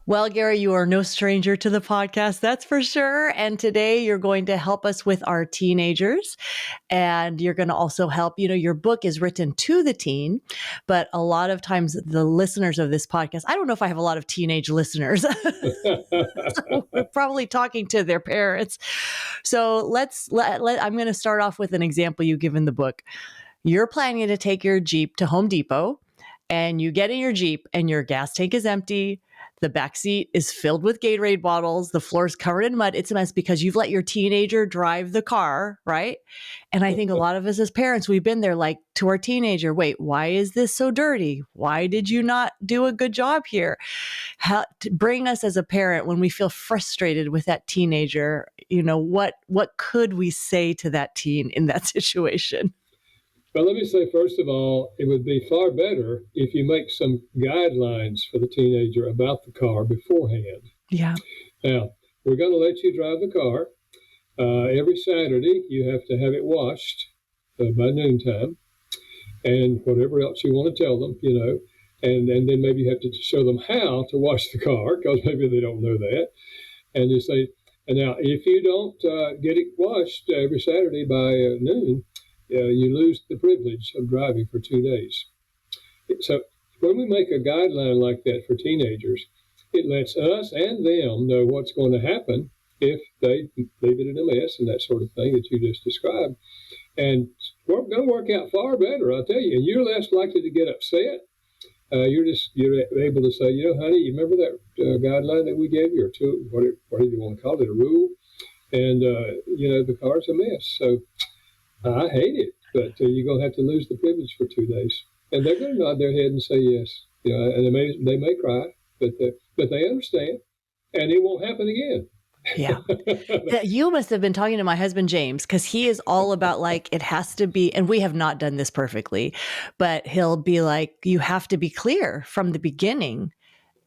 Well, Gary, you are no stranger to the podcast, that's for sure. And today you're going to help us with our teenagers. And you're going to also help, your book is written to the teen, but a lot of times the listeners of this podcast, I don't know if I have a lot of teenage listeners. So we're probably talking to their parents. So I'm going to start off with an example you give in the book. You're planning to take your Jeep to Home Depot, and you get in your Jeep and your gas tank is empty. The back seat is filled with Gatorade bottles. The floor is covered in mud. It's a mess because you've let your teenager drive the car, right? And I think a lot of us as parents, we've been there like to our teenager, wait, why is this so dirty? Why did you not do a good job here? Bring us as a parent when we feel frustrated with that teenager, what could we say to that teen in that situation? Well, let me say, first of all, it would be far better if you make some guidelines for the teenager about the car beforehand. Yeah. Now, we're going to let you drive the car. Every Saturday, you have to have it washed by noontime, and whatever else you want to tell them, and then maybe you have to show them how to wash the car, because maybe they don't know that. And you say, and now, if you don't get it washed every Saturday by noon, you lose the privilege of driving for 2 days. So when we make a guideline like that for teenagers, it lets us and them know what's going to happen if they leave it in a mess and that sort of thing that you just described. And we're going to work out far better, I'll tell you. And you're less likely to get upset. You're able to say, honey, you remember that guideline that we gave you, or two, what do you want to call it, a rule? And, the car's a mess. So I hate it, but you're going to have to lose the privilege for 2 days. And they're going to nod their head and say yes. And they may cry, but they understand, and it won't happen again. Yeah. You must have been talking to my husband, James, because he is all about it has to be, and we have not done this perfectly, but he'll be like, you have to be clear from the beginning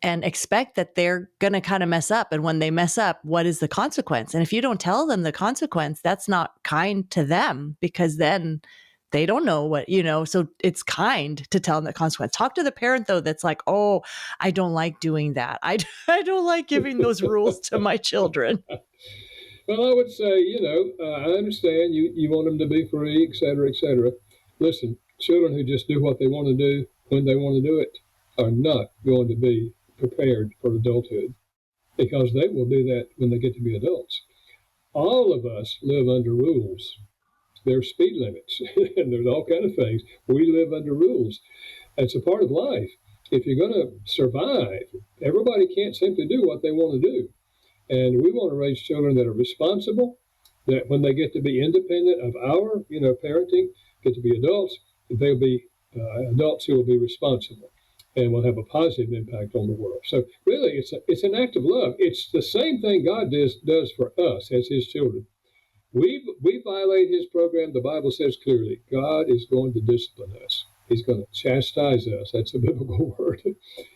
and expect that they're going to kind of mess up. And when they mess up, what is the consequence? And if you don't tell them the consequence, that's not kind to them, because then they don't know what, so it's kind to tell them the consequence. Talk to the parent, though, that's like, oh, I don't like doing that. I don't like giving those rules to my children. Well, I would say, I understand you want them to be free, et cetera, et cetera. Listen, children who just do what they want to do when they want to do it are not going to be prepared for adulthood, because they will do that when they get to be adults. All of us live under rules. There's speed limits, and there's all kinds of things. We live under rules. It's a part of life. If you're going to survive, everybody can't simply do what they want to do. And we want to raise children that are responsible, that when they get to be independent of our, parenting, get to be adults, they'll be adults who will be responsible and will have a positive impact on the world. So really, it's an act of love. It's the same thing God does for us as his children. We violate his program. The Bible says clearly, God is going to discipline us. He's going to chastise us. That's a biblical word.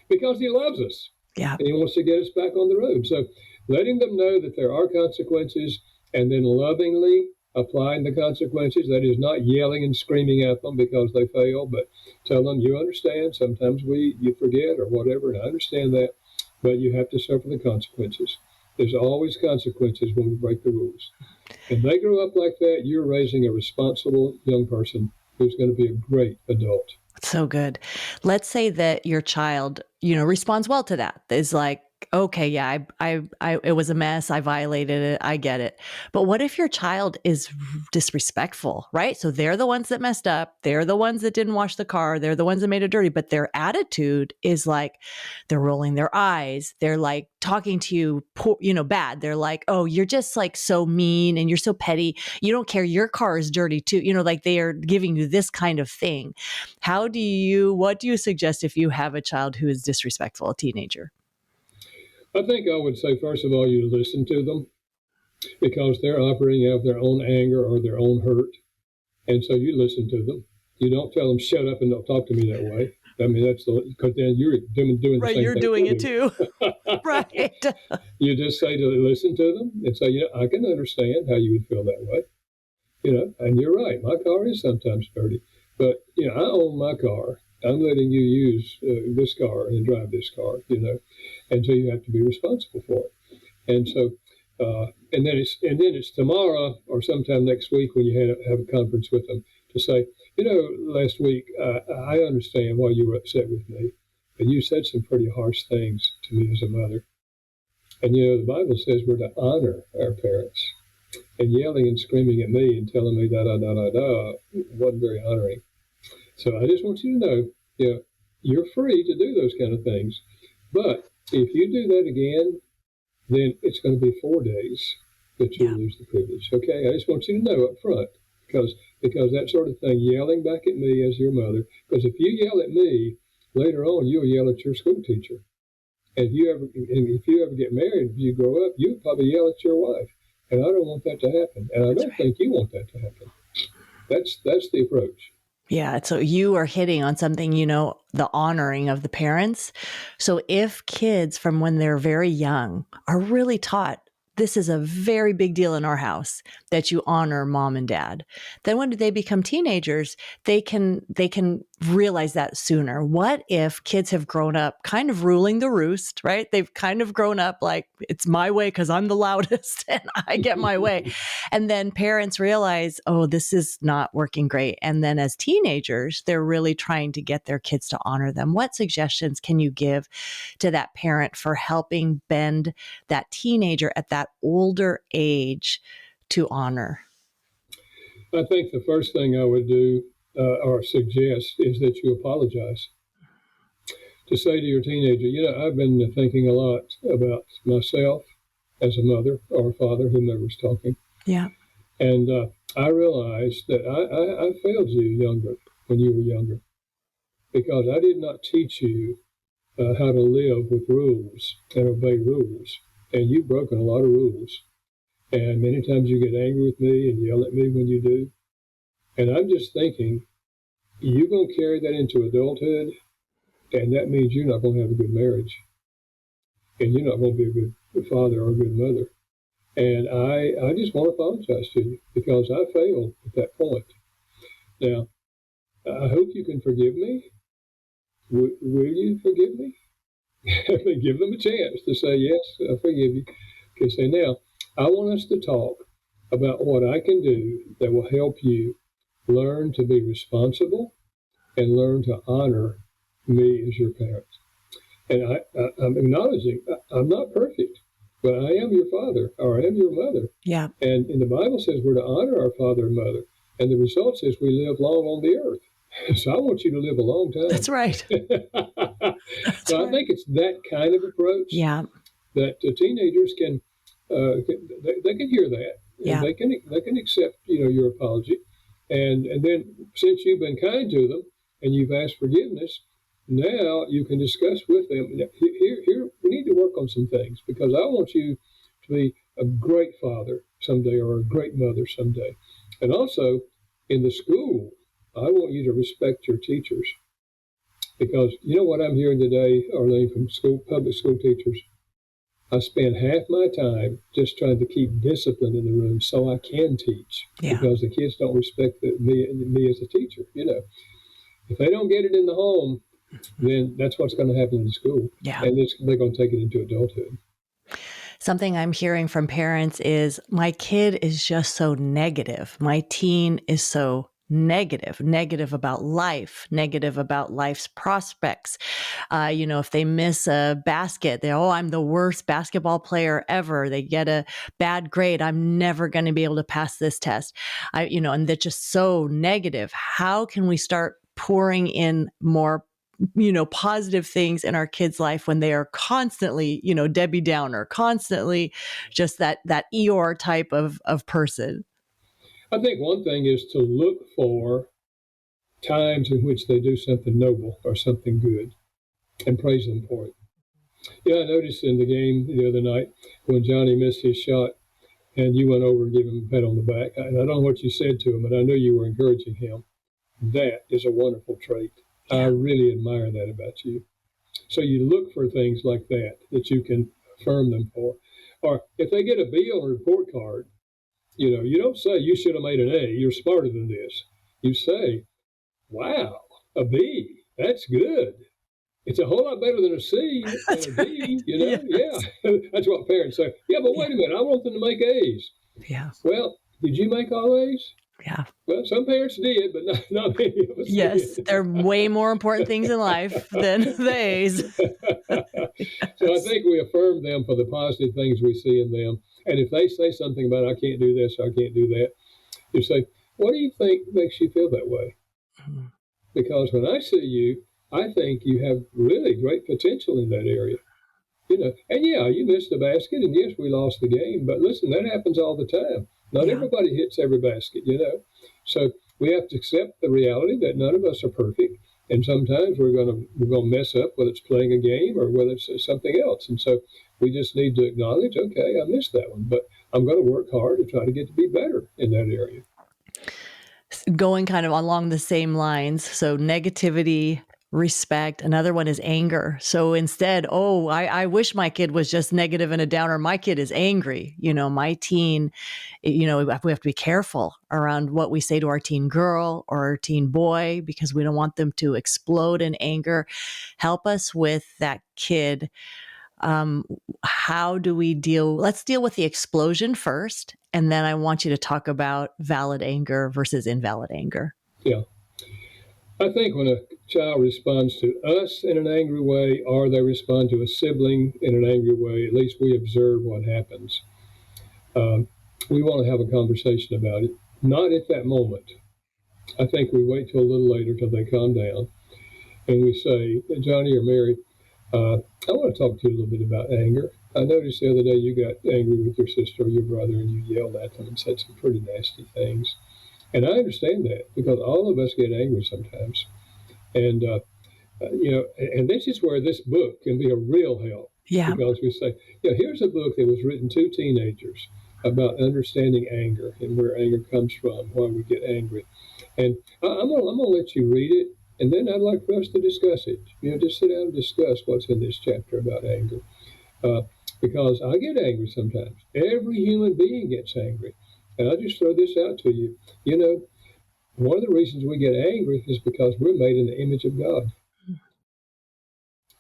Because he loves us. Yeah. And he wants to get us back on the road. So letting them know that there are consequences, and then lovingly applying the consequences. That is not yelling and screaming at them because they fail, but tell them, you understand, sometimes you forget or whatever, and I understand that, but you have to suffer the consequences. There's always consequences when we break the rules. If they grow up like that, you're raising a responsible young person who's going to be a great adult. So good. Let's say that your child, responds well to that. Is like, okay, yeah, I it was a mess. I violated it. I get it. But what if your child is disrespectful, right? So they're the ones that messed up. They're the ones that didn't wash the car. They're the ones that made it dirty. But their attitude is like, they're rolling their eyes. They're like talking to you, bad. They're like, oh, you're just like so mean and you're so petty. You don't care. Your car is dirty too. Like they are giving you this kind of thing. What do you suggest if you have a child who is disrespectful, a teenager? I think I would say, first of all, you listen to them, because they're operating out of their own anger or their own hurt. And so you listen to them. You don't tell them, shut up and don't talk to me that way. I mean, because then you're doing the right, same you're thing. Doing it too. Right. You just say to listen to them and say, I can understand how you would feel that way. And you're right. My car is sometimes dirty, but I own my car. I'm letting you use this car and drive this car, and so you have to be responsible for it. And so, and then it's tomorrow or sometime next week when you have a conference with them to say, last week I understand why you were upset with me, but you said some pretty harsh things to me as a mother. And the Bible says we're to honor our parents. And yelling and screaming at me and telling me wasn't very honoring. So I just want you to know, you're free to do those kind of things. But if you do that again, then it's going to be 4 days that you lose the privilege. Okay, I just want you to know up front, because that sort of thing, yelling back at me as your mother, because if you yell at me, later on you'll yell at your school teacher. And if you ever get married, if you grow up, you'll probably yell at your wife. And I don't want that to happen. And I don't think you want that to happen. That's the approach. Yeah. So you are hitting on something, the honoring of the parents. So if kids from when they're very young are really taught, this is a very big deal in our house that you honor mom and dad, then when they become teenagers, they can realize that sooner. What if kids have grown up kind of ruling the roost, right? They've kind of grown up like, it's my way because I'm the loudest and I get my way. And then parents realize, oh, this is not working great. And then as teenagers, they're really trying to get their kids to honor them. What suggestions can you give to that parent for helping bend that teenager at that older age to honor? I think the first thing I would do or suggest is that you apologize. To say to your teenager, I've been thinking a lot about myself as a mother or a father, whomever's talking. Yeah. And I realized that I failed you when you were younger, because I did not teach you how to live with rules and obey rules. And you've broken a lot of rules. And many times you get angry with me and yell at me when you do. And I'm just thinking, you're going to carry that into adulthood, and that means you're not going to have a good marriage. And you're not going to be a good father or a good mother. And I just want to apologize to you because I failed at that point. Now, I hope you can forgive me. Will you forgive me? Give them a chance to say, yes, I forgive you. Okay, so now, I want us to talk about what I can do that will help you learn to be responsible and learn to honor me as your parent. And I'm acknowledging I'm not perfect, but I am your father or I am your mother. Yeah. And the Bible says we're to honor our father and mother. And the result is we live long on the earth. So I want you to live a long time. That's right. So I think it's that kind of approach that teenagers can they can hear that. Yeah. They can accept your apology. And then since you've been kind to them and you've asked forgiveness, now you can discuss with them, here we need to work on some things, because I want you to be a great father someday or a great mother someday. And also in the school, I want you to respect your teachers, because you know what I'm hearing today, Arlene, from public school teachers? I spend half my time just trying to keep discipline in the room so I can teach, because the kids don't respect me as a teacher. If they don't get it in the home, then that's what's going to happen in the school. Yeah. And they're going to take it into adulthood. Something I'm hearing from parents is, my kid is just so negative. My teen is so negative about life, negative about life's prospects. If they miss a basket, I'm the worst basketball player ever. They get a bad grade, I'm never going to be able to pass this test. And they're just so negative. How can we start pouring in more positive things in our kids' life when they are constantly, Debbie Downer, constantly just that Eeyore type of person? I think one thing is to look for times in which they do something noble or something good and praise them for it. I noticed in the game the other night when Johnny missed his shot and you went over and gave him a pat on the back. I don't know what you said to him, but I know you were encouraging him. That is a wonderful trait. Yeah. I really admire that about you. So you look for things like that you can affirm them for. Or if they get a B on a report card, you don't say you should have made an A, you're smarter than this. You say, wow, a B, that's good. It's a whole lot better than a C and That's a right. D, Yes. Yeah. That's what parents say. Yeah, but wait a minute, I want them to make A's. Yeah. Well, did you make all A's? Yeah. Well, some parents did, but not many of us Yes. did. There are way more important things in life than the A's. So I think we affirm them for the positive things we see in them. And if they say something about, I can't do this, or I can't do that, you say, what do you think makes you feel that way? Mhm. Because when I see you, I think you have really great potential in that area. And yeah, you missed a basket, and yes, we lost the game. But listen, that happens all the time. Not Yeah. everybody hits every basket. So we have to accept the reality that none of us are perfect, and sometimes we're gonna mess up, whether it's playing a game or whether it's something else. And so we just need to acknowledge, okay, I missed that one, but I'm going to work hard to try to get to be better in that area. Going kind of along the same lines. So negativity, respect. Another one is anger. So instead, I wish my kid was just negative and a downer. My kid is angry. My teen, we have to be careful around what we say to our teen girl or our teen boy, because we don't want them to explode in anger. Help us with that kid. How do we deal? Let's deal with the explosion first. And then I want you to talk about valid anger versus invalid anger. Yeah. I think when a child responds to us in an angry way, or they respond to a sibling in an angry way, at least we observe what happens. We want to have a conversation about it, not at that moment. I think we wait till a little later till they calm down, and we say, Johnny or Mary, I want to talk to you a little bit about anger. I noticed the other day you got angry with your sister or your brother, and you yelled at them and said some pretty nasty things. And I understand that, because all of us get angry sometimes. And, and this is where this book can be a real help. Yeah. Because we say, here's a book that was written to teenagers about understanding anger and where anger comes from, why we get angry. And I'm gonna let you read it, and then I'd like for us to discuss it. Just sit down and discuss what's in this chapter about anger. Because I get angry sometimes. Every human being gets angry. And I'll just throw this out to you. One of the reasons we get angry is because we're made in the image of God.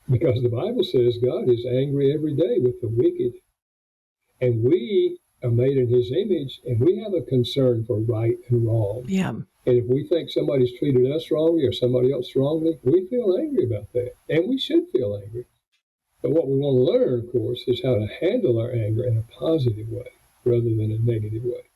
Because the Bible says God is angry every day with the wicked. And we are made in his image, and we have a concern for right and wrong. Yeah. And if we think somebody's treated us wrongly or somebody else wrongly, we feel angry about that. And we should feel angry. But what we want to learn, of course, is how to handle our anger in a positive way rather than a negative way.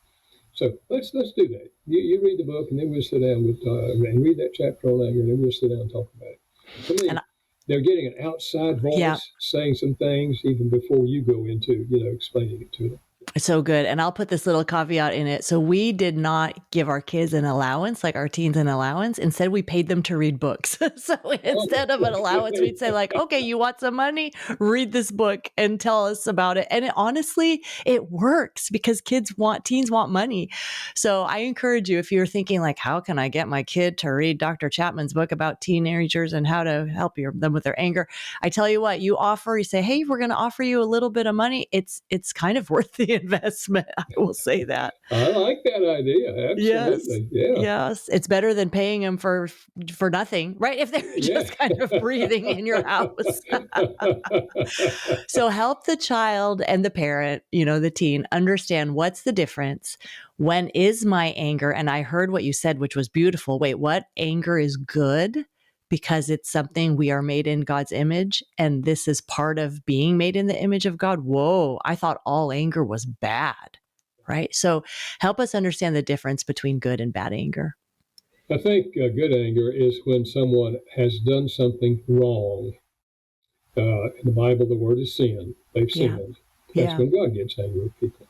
So let's do that. You read the book, and then we'll sit down and read that chapter on anger, and then we'll sit down and talk about it. To me, they're getting an outside voice saying some things even before you go into, explaining it to them. It's so good. And I'll put this little caveat in it. So we did not give our kids an allowance, like our teens an allowance. Instead, we paid them to read books. So instead of an allowance, we'd say like, okay, you want some money? Read this book and tell us about it. And honestly, it works because teens want money. So I encourage you, if you're thinking like, how can I get my kid to read Dr. Chapman's book about teenagers and how to help them with their anger? I tell you what, you say, hey, we're going to offer you a little bit of money. It's kind of worth the investment. I will say that. I like that idea. Absolutely. Yes. It's better than paying them for nothing, right? If they're just kind of breathing in your house. So help the child and the parent, the teen, understand what's the difference. When is my anger? And I heard what you said, which was beautiful. Wait, what? Anger is good? Because it's something we are made in God's image. And this is part of being made in the image of God. Whoa, I thought all anger was bad, right? So help us understand the difference between good and bad anger. I think good anger is when someone has done something wrong. In the Bible, the word is sin. They've sinned. That's when God gets angry with people.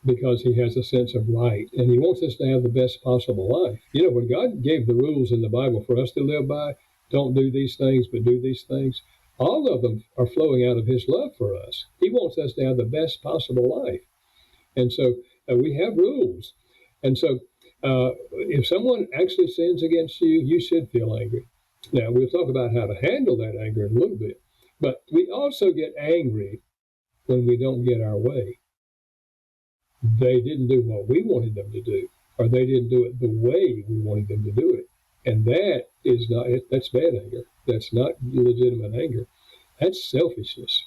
Because he has a sense of right, and he wants us to have the best possible life. When God gave the rules in the Bible for us to live by, don't do these things, but do these things, all of them are flowing out of his love for us. He wants us to have the best possible life. And so we have rules. And so if someone actually sins against you, you should feel angry. Now, we'll talk about how to handle that anger in a little bit. But we also get angry when we don't get our way. They didn't do what we wanted them to do, or they didn't do it the way we wanted them to do it. And that's bad anger. that's not legitimate anger. That's selfishness.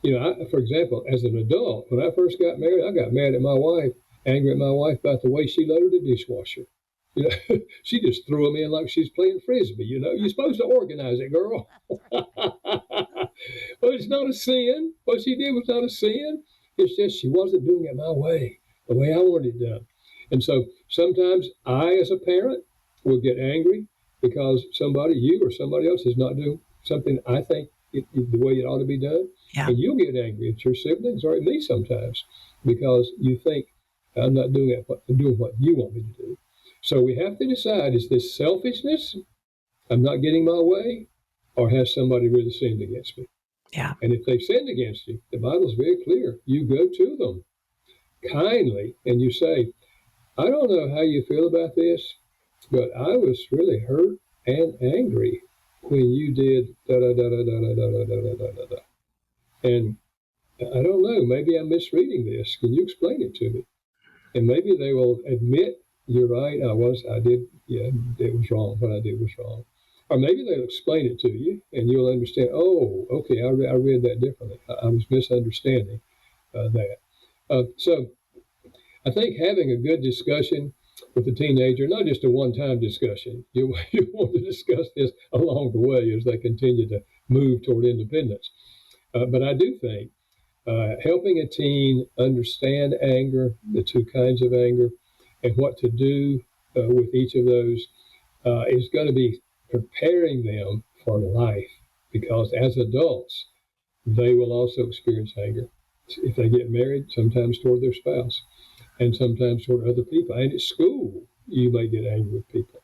For example, as an adult, when I first got married, I got mad at my wife, angry at my wife about the way she loaded the dishwasher. She just threw them in like she's playing frisbee. You're supposed to organize it, girl. But it's not a sin. What she did was not a sin. It's just she wasn't doing it my way, the way I wanted it done. And so sometimes I, as a parent, will get angry because you or somebody else is not doing something I think the way it ought to be done. Yeah. And you'll get angry at your siblings or at me sometimes because you think I'm not doing what you want me to do. So we have to decide, is this selfishness, I'm not getting my way, or has somebody really sinned against me? Yeah. And if they've sinned against you, the Bible's very clear. You go to them kindly and you say, I don't know how you feel about this, but I was really hurt and angry when you did da da da da da da da da da da da. And I don't know, maybe I'm misreading this. Can you explain it to me? And maybe they will admit, you're right, it was wrong. What I did was wrong. Or maybe they'll explain it to you and you'll understand, oh, okay, I read that differently. I was misunderstanding that. So I think having a good discussion with a teenager, not just a one-time discussion, you want to discuss this along the way as they continue to move toward independence. But I do think helping a teen understand anger, the two kinds of anger, and what to do with each of those is going to be preparing them for life, because as adults, they will also experience anger. If they get married, sometimes toward their spouse, and sometimes toward other people. And at school, you may get angry with people.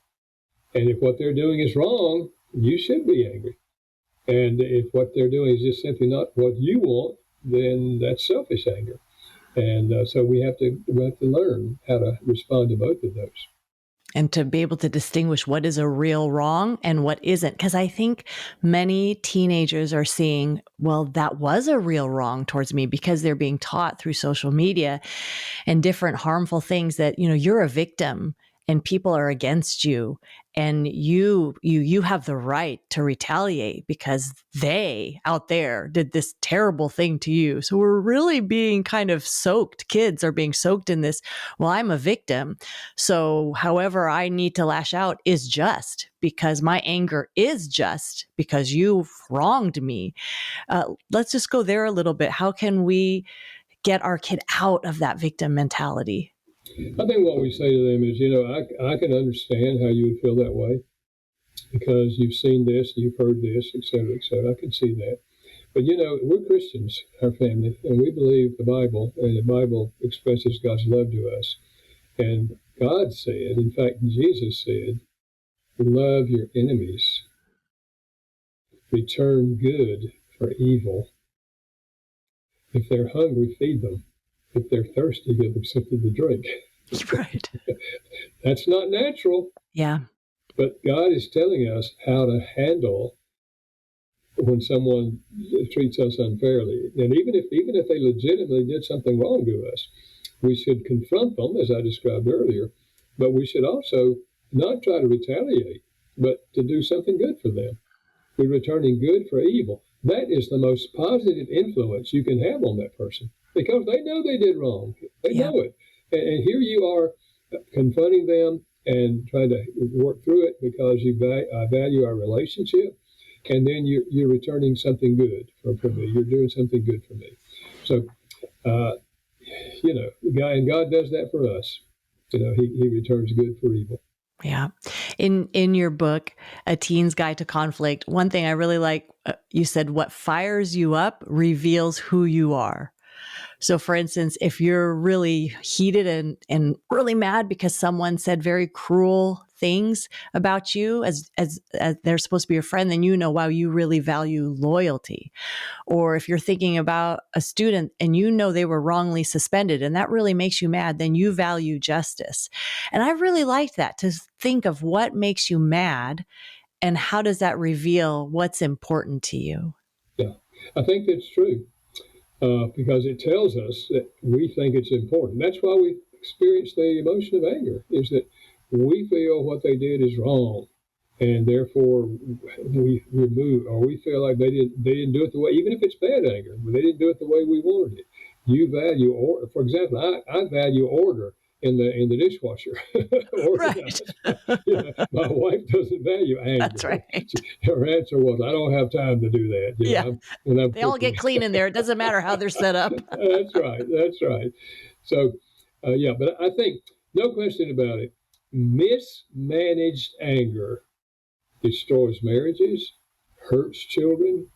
And if what they're doing is wrong, you should be angry. And if what they're doing is just simply not what you want, then that's selfish anger. And so we have to learn how to respond to both of those. And to be able to distinguish what is a real wrong and what isn't. Because I think many teenagers are seeing, well, that was a real wrong towards me, because they're being taught through social media and different harmful things that, you're a victim and people are against you, and you have the right to retaliate because they out there did this terrible thing to you. So we're really being kind of soaked. Kids are being soaked in this. Well, I'm a victim, so however I need to lash out is just, because my anger is just because you've wronged me. Let's just go there a little bit. How can we get our kid out of that victim mentality? I think what we say to them is, I can understand how you would feel that way because you've seen this, you've heard this, et cetera, et cetera. I can see that. But, we're Christians, our family, and we believe the Bible, and the Bible expresses God's love to us. And God said, in fact, Jesus said, love your enemies, return good for evil. If they're hungry, feed them. If they're thirsty, give them something to drink. Right. That's not natural. Yeah. But God is telling us how to handle when someone treats us unfairly. And even if they legitimately did something wrong to us, we should confront them, as I described earlier. But we should also not try to retaliate, but to do something good for them. We're returning good for evil. That is the most positive influence you can have on that person, because they know they did wrong. They know it. And here you are confronting them and trying to work through it because I value our relationship. And then you're returning something good for me. You're doing something good for me. So, God does that for us. He returns good for evil. Yeah. In your book, A Teen's Guide to Conflict, one thing I really like, you said, what fires you up reveals who you are. So for instance, if you're really heated and really mad because someone said very cruel things about you as they're supposed to be your friend, then wow, you really value loyalty. Or if you're thinking about a student and they were wrongly suspended and that really makes you mad, then you value justice. And I really liked that, to think of what makes you mad and how does that reveal what's important to you. Yeah, I think that's true. Because it tells us that we think it's important. That's why we experience the emotion of anger, is that we feel what they did is wrong. and therefore we remove, or we feel like they didn't do it the way, even if it's bad anger, but they didn't do it the way we wanted it. You value order. For example, I value order in the dishwasher. Right. Organized. My wife doesn't value That's anger. right. Her answer was, "I don't have time to do that." Yeah. When I'm They all cooking. get clean in there. It doesn't matter how they're set up. That's right. That's right. So, yeah, but I think no question about it. Mismanaged anger destroys marriages, hurts children,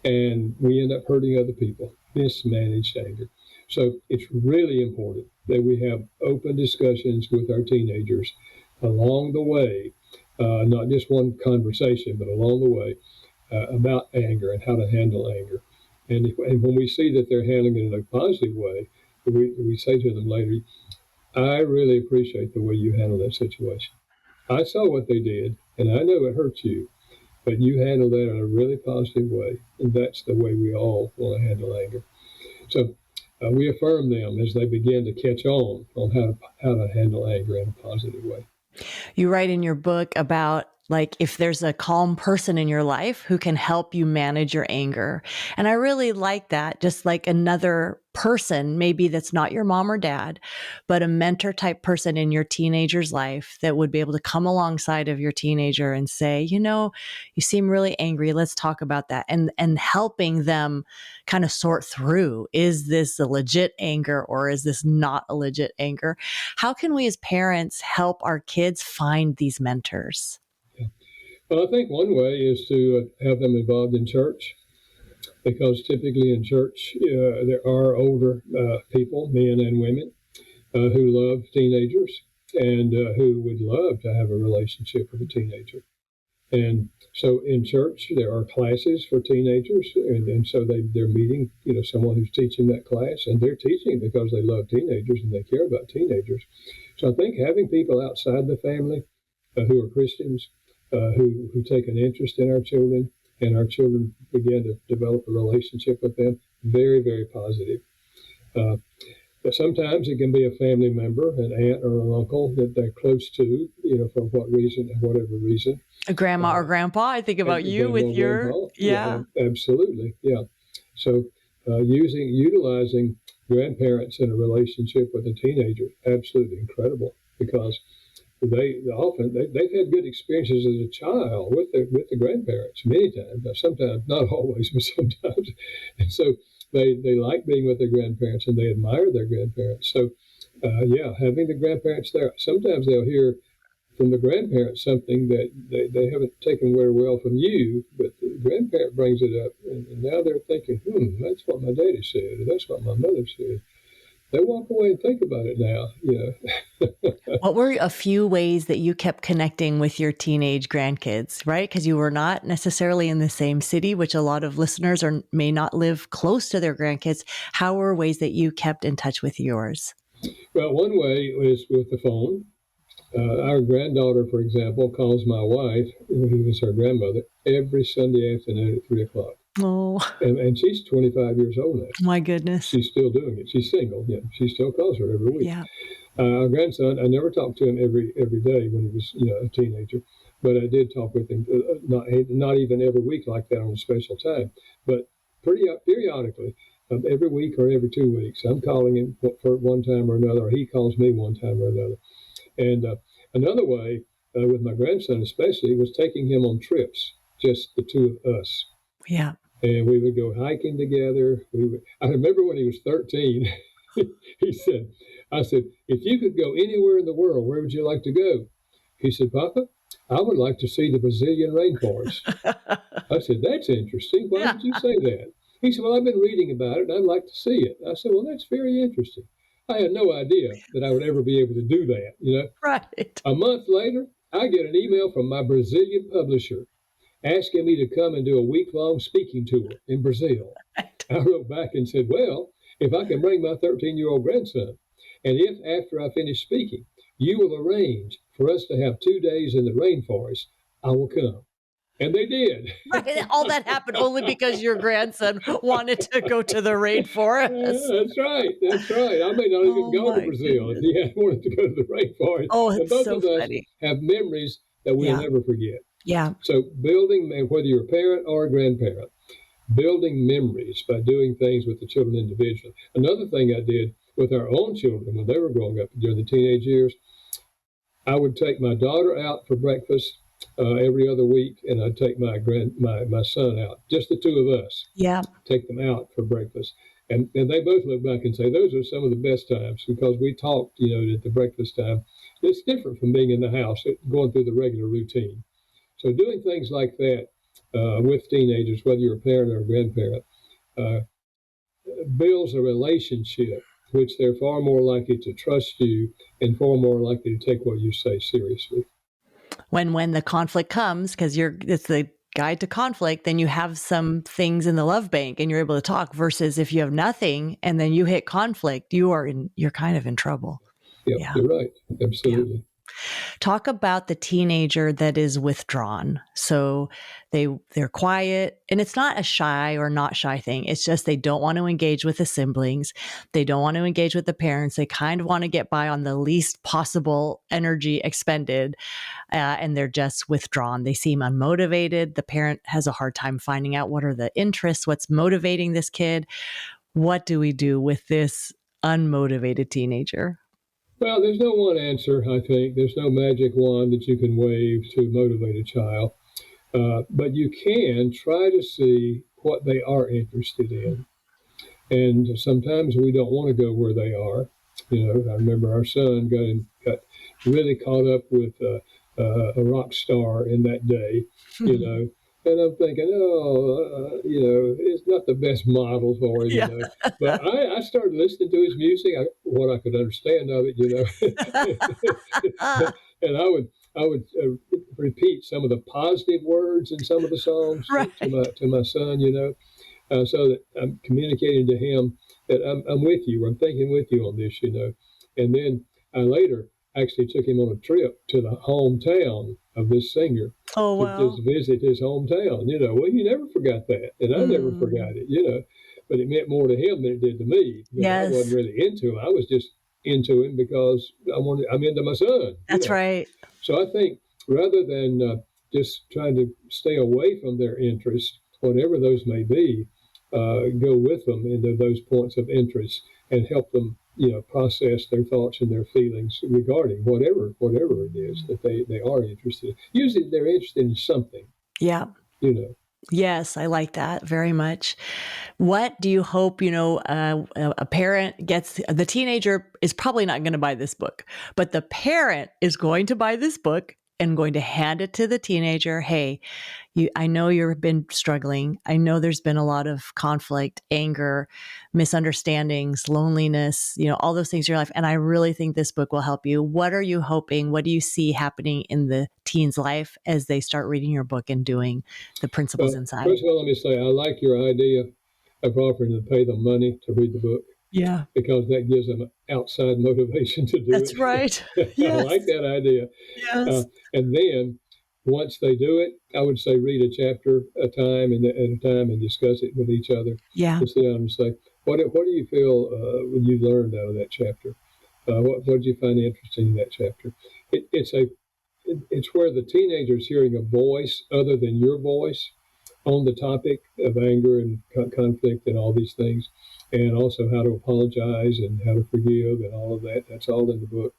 and we end up hurting other people. Mismanaged anger. So it's really important that we have open discussions with our teenagers along the way, not just one conversation, but along the way about anger and how to handle anger. And when we see that they're handling it in a positive way, we say to them later, I really appreciate the way you handled that situation. I saw what they did, and I know it hurts you, but you handle that in a really positive way, and that's the way we all want to handle anger. So we affirm them as they begin to catch on how to handle anger in a positive way. You write in your book about like if there's a calm person in your life who can help you manage your anger. And I really like that. Just like another person, maybe that's not your mom or dad, but a mentor type person in your teenager's life that would be able to come alongside of your teenager and say, you seem really angry. Let's talk about that. And helping them kind of sort through, is this a legit anger or is this not a legit anger? How can we as parents help our kids find these mentors? Yeah. Well, I think one way is to have them involved in church, because typically in church there are older people, men and women, who love teenagers and who would love to have a relationship with a teenager. And so in church, there are classes for teenagers, and so they're meeting, someone who's teaching that class, and they're teaching because they love teenagers and they care about teenagers. So I think having people outside the family who are Christians, who take an interest in our children, and our children begin to develop a relationship with them, very, very positive. But sometimes it can be a family member, an aunt or an uncle that they're close to, for what reason, whatever reason. A grandma or grandpa. I think about you with your, yeah, absolutely, yeah. So utilizing grandparents in a relationship with a teenager, absolutely incredible, because they've had good experiences as a child with the grandparents many times. Now, sometimes, not always, but sometimes, and so they like being with their grandparents and they admire their grandparents. So, having the grandparents there. Sometimes they'll hear from the grandparents something that they haven't taken very well from you, but the grandparent brings it up, and now they're thinking, that's what my daddy said, or that's what my mother said. They walk away and think about it now, What were a few ways that you kept connecting with your teenage grandkids, right? Because you were not necessarily in the same city, which a lot of listeners may not live close to their grandkids. How were ways that you kept in touch with yours? Well, one way is with the phone. Our granddaughter, for example, calls my wife, who was her grandmother, every Sunday afternoon at 3 o'clock. Oh, and she's 25 years old now. My goodness. She's still doing it. She's single. Yeah, she still calls her every week. Yeah. Our grandson, I never talked to him every day when he was a teenager, but I did talk with him, not even every week like that on a special time, but periodically, every week or every 2 weeks. I'm calling him for one time or another, or he calls me one time or another. And another way, with my grandson especially, was taking him on trips, just the two of us. Yeah. And we would go hiking together. I remember when he was 13, I said, if you could go anywhere in the world, where would you like to go? He said, Papa, I would like to see the Brazilian rainforest. I said, that's interesting. Why did you say that? He said, well, I've been reading about it, and I'd like to see it. I said, well, that's very interesting. I had no idea that I would ever be able to do that, Right. A month later, I get an email from my Brazilian publisher asking me to come and do a week-long speaking tour in Brazil. Right. I wrote back and said, well, if I can bring my 13-year-old grandson, and if after I finish speaking, you will arrange for us to have 2 days in the rainforest, I will come. And they did. Right. All that happened only because your grandson wanted to go to the rainforest. That's right. That's right. I may not even go to Brazil if he had wanted to go to the rainforest. Oh, and it's both so of us funny. have memories that we'll never forget. Yeah. So building, whether you're a parent or a grandparent, building memories by doing things with the children individually. Another thing I did with our own children when they were growing up during the teenage years, I would take my daughter out for breakfast every other week, and I'd take my son out, just the two of us. Yeah. Take them out for breakfast. And they both look back and say, those are some of the best times because we talked, at the breakfast time. It's different from being in the house, going through the regular routine. So doing things like that with teenagers, whether you're a parent or a grandparent, builds a relationship which they're far more likely to trust you and far more likely to take what you say seriously. When the conflict comes, because it's the guide to conflict, then you have some things in the love bank and you're able to talk, versus if you have nothing and then you hit conflict, you're kind of in trouble. Yep, Yeah. You're right. Absolutely. Yeah. Talk about the teenager that is withdrawn. So they're quiet, and it's not a shy or not shy thing. It's just they don't want to engage with the siblings. They don't want to engage with the parents. They kind of want to get by on the least possible energy expended, and they're just withdrawn. They seem unmotivated. The parent has a hard time finding out what are the interests, what's motivating this kid. What do we do with this unmotivated teenager? Well, there's no one answer, I think. There's no magic wand that you can wave to motivate a child. But you can try to see what they are interested in. And sometimes we don't want to go where they are. I remember our son got really caught up with a rock star in that day, And I'm thinking, it's not the best model for him, Yeah. But I started listening to his music, what I could understand of it, and I would repeat some of the positive words in some of the songs Right. to my son, so that I'm communicating to him that I'm with you, I'm thinking with you on this, And then I later actually took him on a trip to the hometown of this singer. Oh, To wow. just visit his hometown, Well, you never forgot that, and I never forgot it, But it meant more to him than it did to me. Yes. I wasn't really into him. I was just into him because I'm into my son. That's right. So I think rather than just trying to stay away from their interests, whatever those may be, go with them into those points of interest and help them, process their thoughts and their feelings regarding whatever it is that they are interested in. Usually they're interested in something. Yeah. Yes, I like that very much. What do you hope, a parent gets? The teenager is probably not going to buy this book, but the parent is going to buy this book and going to hand it to the teenager. Hey, I know you've been struggling. I know there's been a lot of conflict, anger, misunderstandings, loneliness, all those things in your life. And I really think this book will help you. What are you hoping? What do you see happening in the teen's life as they start reading your book and doing the principles inside? First of all, let me say, I like your idea of offering to pay them money to read the book. Yeah. Because that gives them outside motivation to do That's it. That's right. I like that idea. Yes. And then once they do it, I would say read a chapter at a time and discuss it with each other. Yeah. To sit down and say, what do you feel when you learned out of that chapter? What did you find interesting in that chapter? It's where the teenager is hearing a voice other than your voice on the topic of anger and conflict and all these things, and also how to apologize and how to forgive and all of that. That's all in the book.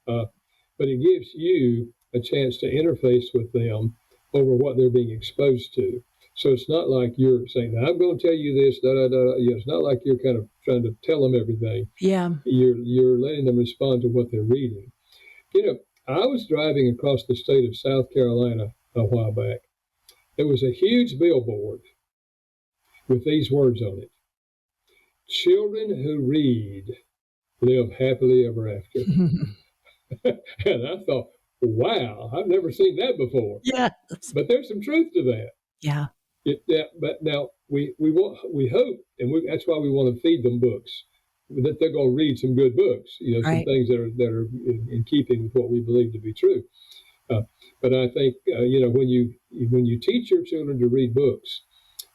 But it gives you a chance to interface with them over what they're being exposed to. So it's not like you're saying, I'm going to tell you this, da, da, da. It's not like you're kind of trying to tell them everything. Yeah. You're letting them respond to what they're reading. I was driving across the state of South Carolina a while back. There was a huge billboard with these words on it. Children who read live happily ever after. And I thought, wow, I've never seen that before. Yes. But there's some truth to that. Yeah. But now we hope, and that's why we want to feed them books, that they're going to read some good books, Right. Some things that are in keeping with what we believe to be true. But I think when you teach your children to read books,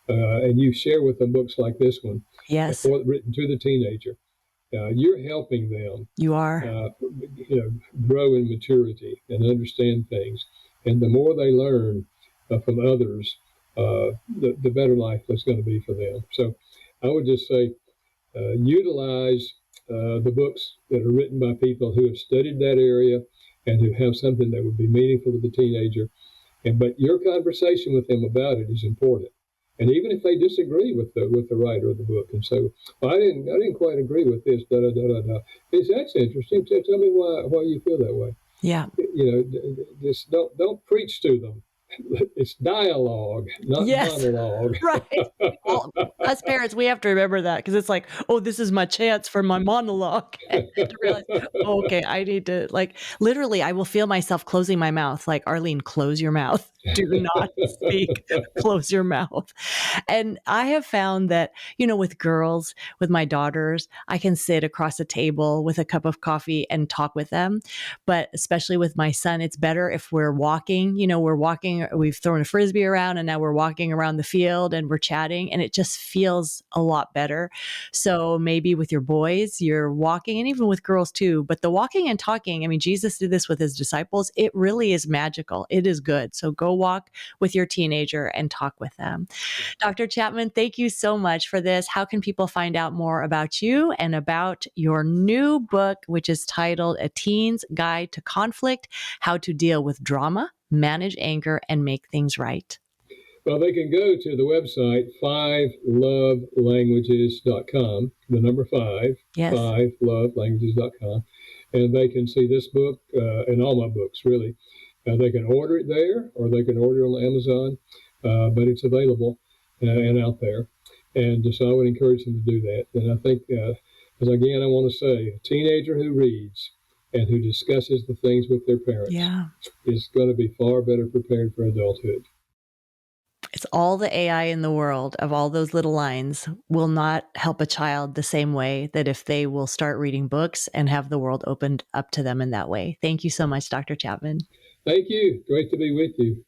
and you share with them books like this one, Yes. written to the teenager, you're helping them. You are. Grow in maturity and understand things. And the more they learn from others, the better life is going to be for them. So I would just say utilize the books that are written by people who have studied that area and who have something that would be meaningful to the teenager. But your conversation with them about it is important. And even if they disagree with the writer of the book and say, well, I didn't quite agree with this, da da da da da. That's interesting. Tell me why you feel that way. Yeah. Just don't preach to them. It's dialogue, not monologue. Right. Well, us parents, we have to remember that because it's like, oh, this is my chance for my monologue. And to realize, oh, okay, I need to literally, I will feel myself closing my mouth. Like, Arlene, close your mouth. Do not speak. Close your mouth. And I have found that, with girls, with my daughters, I can sit across a table with a cup of coffee and talk with them. But especially with my son, it's better if we're walking, we've thrown a Frisbee around and now we're walking around the field and we're chatting and it just feels a lot better. So maybe with your boys, you're walking, and even with girls too, but the walking and talking, I mean, Jesus did this with his disciples. It really is magical. It is good. So go walk with your teenager and talk with them. Dr. Chapman, thank you so much for this. How can people find out more about you and about your new book, which is titled A Teen's Guide to Conflict: How to Deal with Drama, Manage Anger, and Make Things Right? Well, they can go to the website 5lovelanguages.com, the number 5, Yes. 5lovelanguages.com, and they can see this book and all my books, really. They can order it there or they can order it on Amazon, but it's available and out there. And so I would encourage them to do that. And I think, as again, I want to say, a teenager who reads and who discusses the things with their parents is going to be far better prepared for adulthood. It's all the AI in the world of all those little lines will not help a child the same way that if they will start reading books and have the world opened up to them in that way. Thank you so much, Dr. Chapman. Thank you. Great to be with you.